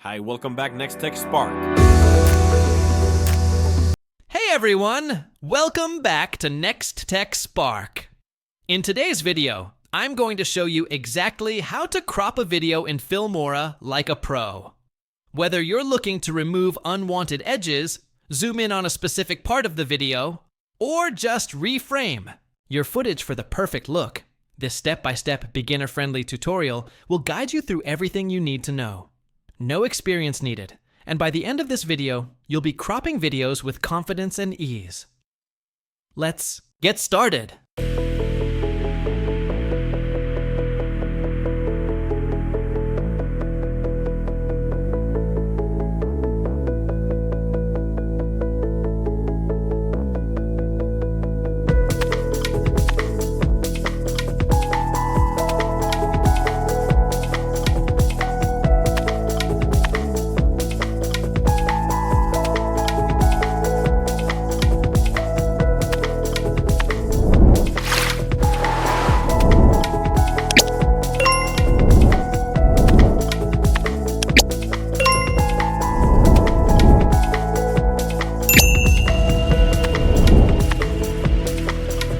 Hi, welcome back NextTech Spark. Hey everyone! Welcome back to NextTech Spark. In today's video, I'm going to show you exactly how to crop a video in Filmora like a pro. Whether you're looking to remove unwanted edges, zoom in on a specific part of the video, or just reframe your footage for the perfect look, this step-by-step beginner-friendly tutorial will guide you through everything you need to know. No experience needed, and by the end of this video, you'll be cropping videos with confidence and ease. Let's get started.